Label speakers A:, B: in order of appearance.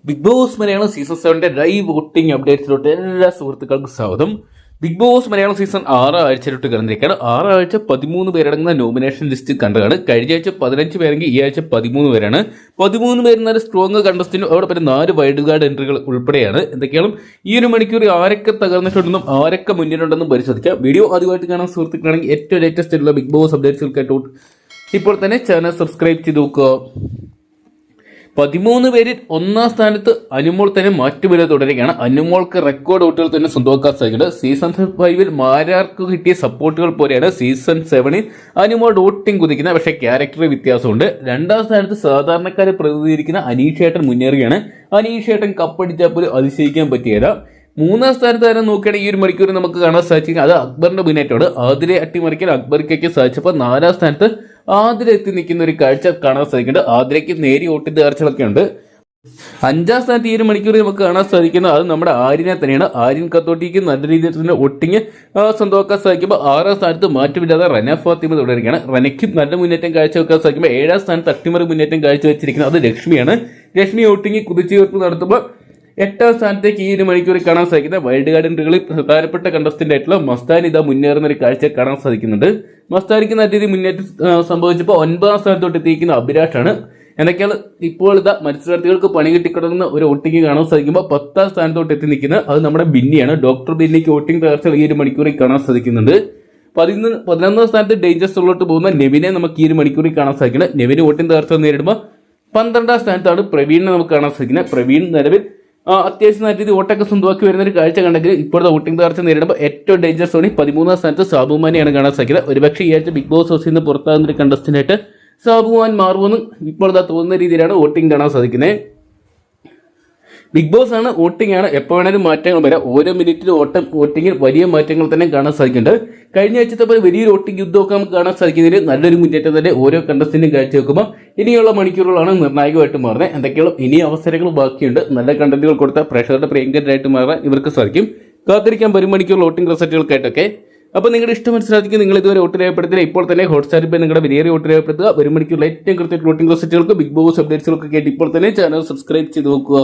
A: Big Boss Malayalam season 7 live voting അപ്ഡേറ്റ്സിലോട്ട് എല്ലാ സുഹൃത്തുക്കൾക്കും സ്വാഗതം. ബിഗ് ബോസ് മലയാളം സീസൺ 6 ആഴ്ചയിലോട്ട് കിടന്നിരിക്കുകയാണ്. 6 ആഴ്ച 13 പേരടങ്ങുന്ന നോമിനേഷൻ ലിസ്റ്റ് കണ്ടതാണ്. കഴിഞ്ഞ ആഴ്ച 15 പേരെങ്കിൽ ഈ ആഴ്ച 13 പേരാണ്. 13 പേര് നല്ല സ്ട്രോങ് കണ്ടസ്റ്റിനും അവിടെ പിന്നെ 4 വൈൽഡ് കാർഡ് എൻട്രികൾ ഉൾപ്പെടെയാണ്. എന്തൊക്കെയാണ് ഈ ഒരു മണിക്കൂർ ആരൊക്കെ തകർന്നിട്ടുണ്ടെന്നും ആരൊക്കെ മുന്നിലുണ്ടെന്നും പരിശോധിക്കാം. വീഡിയോ ആദ്യമായിട്ട് കാണാൻ സുഹൃത്തുക്കളാണെങ്കിൽ ഏറ്റവും ലേറ്റസ്റ്റ് ആയിട്ടുള്ള ബിഗ് ബോസ് അപ്ഡേറ്റ്സുകൾക്കായിട്ട് ഇപ്പോൾ തന്നെ ചാനൽ സബ്സ്ക്രൈബ് ചെയ്ത് നോക്കുക. 13 പേരിൽ ഒന്നാം സ്ഥാനത്ത് അനുമോൾ തന്നെ മാറ്റുവില തുടരുകയാണ്. അനുമോൾക്ക് റെക്കോർഡ് വോട്ടുകൾ തന്നെ സ്വന്തമാക്കാൻ സാധിക്കുന്നത്. സീസൺ 5 മാരാർക്ക് കിട്ടിയ സപ്പോർട്ടുകൾ പോലെയാണ് സീസൺ 7 അനുമോൾ വോട്ടിംഗ് കുതിക്കുന്നത്. പക്ഷേ ക്യാരക്ടർ വ്യത്യാസമുണ്ട്. രണ്ടാം സ്ഥാനത്ത് സാധാരണക്കാരെ പ്രതിനിധീകരിക്കുന്ന അനീഷേട്ടൻ മുന്നേറുകയാണ്. അനീഷേട്ടൻ കപ്പടിച്ചാൽ പോലും അതിശയിക്കാൻ പറ്റിയല്ല. മൂന്നാം സ്ഥാനത്ത് തന്നെ നോക്കുകയാണെങ്കിൽ ഈ ഒരു മണിക്കൂർ നമുക്ക് കാണാൻ സാധിച്ചത് അത് അക്ബറിന്റെ മുന്നേറ്റമാണ്. അതിലെ അട്ടിമറിക്കാൻ അക്ബർക്കൊക്കെ സാധിച്ചപ്പോൾ 4ാം സ്ഥാനത്ത് ആതിര എത്തി നിൽക്കുന്ന ഒരു കാഴ്ച കാണാൻ സാധിക്കുന്നുണ്ട്. ആതിരയ്ക്ക് നേരി വോട്ടിന്റെ കാഴ്ചകളൊക്കെ ഉണ്ട്. 5ാം സ്ഥാനത്ത് ഈ ഒരു മണിക്കൂർ നമുക്ക് കാണാൻ സാധിക്കുന്നത് അത് നമ്മുടെ ആര്യനെ തന്നെയാണ്. ആര്യൻ കത്തോട്ടിക്ക് നല്ല രീതിയിൽ തന്നെ വോട്ടിങ് സ്വന്തമാക്കാൻ സാധിക്കുമ്പോൾ 6ാം സ്ഥാനത്ത് മാറ്റമില്ലാതെ റന ഫാത്തിമ തുടരുകയാണ്. റനയ്ക്കും നല്ല മുന്നേറ്റം കാഴ്ചവെക്കാൻ സാധിക്കുമ്പോൾ 7ാം സ്ഥാനത്ത് അട്ടിമറി മുന്നേറ്റം കാഴ്ചവെച്ചിരിക്കുന്നത് അത് ലക്ഷ്മിയാണ്. ലക്ഷ്മി വോട്ടിങ് കുതിച്ചുയർപ്പ് നടത്തുമ്പോൾ 8ാം സ്ഥാനത്തേക്ക് ഈ ഒരു മണിക്കൂറിൽ കാണാൻ സാധിക്കുന്ന വൈൽഡ് കാർഡ് എൻട്രികളിൽ പ്രധാനപ്പെട്ട കണ്ടസ്റ്റന്റ് ആയിട്ടുള്ള മസ്താൻ ഇതാ മുന്നേറുന്ന ഒരു കാഴ്ച കാണാൻ സാധിക്കുന്നുണ്ട്. മസ്താനിക്ക് നല്ല രീതിയിൽ മുന്നേറ്റം സംഭവിച്ചപ്പോൾ 9ാം സ്ഥാനത്തോട്ട് എത്തിയിരിക്കുന്ന അഭിലാഷാണ്. എന്തൊക്കെയാണ് ഇപ്പോൾ ഇതാ മത്സരാർത്ഥികൾക്ക് പണി കിട്ടിക്കിടക്കുന്ന ഒരു വോട്ടിംഗ് കാണാൻ സാധിക്കുമ്പോൾ 10ാം സ്ഥാനത്തോട്ട് എത്തി നിൽക്കുന്നത് അത് നമ്മുടെ ബിന്നിയാണ്. ഡോക്ടർ ബിന്നിക്ക് വോട്ടിംഗ് തകർച്ച ഈ ഒരു മണിക്കൂറിൽ കാണാൻ സാധിക്കുന്നുണ്ട്. 11ാം സ്ഥാനത്ത് ഡേഞ്ചേഴ്സിലോട്ട് പോകുന്ന നെവിനെ നമുക്ക് ഈ ഒരു മണിക്കൂറിൽ കാണാൻ സാധിക്കുന്നത്. നെവിന് വോട്ടിംഗ് തകർച്ച നേരിടുമ്പോൾ 12ാം സ്ഥാനത്താണ് പ്രവീണിനെ നമുക്ക് കാണാൻ സാധിക്കുന്നത്. പ്രവീൺ നിലവിൽ അത്യാവശ്യം നല്ല രീതി വോട്ടൊക്കെ സ്വന്തമാക്കി വരുന്ന ഒരു കാഴ്ച കണ്ടെങ്കിൽ ഇപ്പോഴത്തെ വോട്ടിംഗ് തകർച്ച നേരിടുമ്പോൾ ഏറ്റവും ഡേഞ്ചർ സോണി 13ാം സ്ഥാനത്ത് സാബുമാനെയാണ് കാണാൻ സാധിക്കുന്നത്. ഒരുപക്ഷെ ഈ ആഴ്ച ബിഗ് ബോസ് ഹൗസിൽ നിന്ന് പുറത്താകുന്ന ഒരു കണ്ടസ്റ്റന്റ് ആയിട്ട് സാബുമാൻ മാറുമെന്ന് ഇപ്പോഴത്തെ തോന്നുന്ന രീതിയിലാണ് വോട്ടിംഗ് കാണാൻ സാധിക്കുന്നത്. ബിഗ് ബോസ് ആണ്, വോട്ടിംഗ് ആണ്, എപ്പോൾ വേണേലും മാറ്റങ്ങൾ വരാം. ഓരോ മിനിറ്റിലും വോട്ടിങ്ങിൽ വലിയ മാറ്റങ്ങൾ തന്നെ കാണാൻ സാധിക്കുന്നുണ്ട്. കഴിഞ്ഞ ആഴ്ചത്തെ പോലെ വലിയൊരു വോട്ടിംഗ് യുദ്ധമൊക്കെ നമുക്ക് കാണാൻ സാധിക്കുന്നതിൽ നല്ലൊരു മുന്നേറ്റം തന്നെ ഓരോ കണ്ടസ്റ്റന്റും കാഴ്ചവെക്കുമ്പോൾ ഇനിയുള്ള മണിക്കൂറുകളാണ് നിർണായകമായിട്ട് മാറുന്നത്. എന്തൊക്കെയാണ് ഇനി അവസരങ്ങൾ ബാക്കിയുണ്ട്. നല്ല കണ്ടന്റുകൾ കൊടുത്ത പ്രേക്ഷകരുടെ പ്രിയങ്കരായിട്ട് മാറാൻ ഇവർക്ക് സാധിക്കും. കാത്തിരിക്കാൻ വരും മണിക്കൂർ വോട്ടിംഗ് റിസൾട്ടുകൾക്കായിട്ടൊക്കെ. അപ്പോൾ നിങ്ങളുടെ ഇഷ്ടം മനസ്സിലാക്കി നിങ്ങൾ ഇതുവരെ വോട്ട് രേഖപ്പെടുത്തില്ല. ഇപ്പോൾ തന്നെ ഹോട്ട്സ്റ്റാറിൽ പോയി നിങ്ങളുടെ വിലയേറിയ വോട്ട് രേഖപ്പെടുത്തുക. വരും മണിക്കൂർ ഏറ്റവും കൃത്യമായിട്ട് വോട്ടിംഗ് റിസൾട്ടുകൾക്ക് ബിഗ് ബോസ് അപ്ഡേറ്റ്സുകൾക്ക് കേട്ട് ഇപ്പോൾ തന്നെ ചാനൽ സബ്സ്ക്രൈബ് ചെയ്ത് നോക്കുക.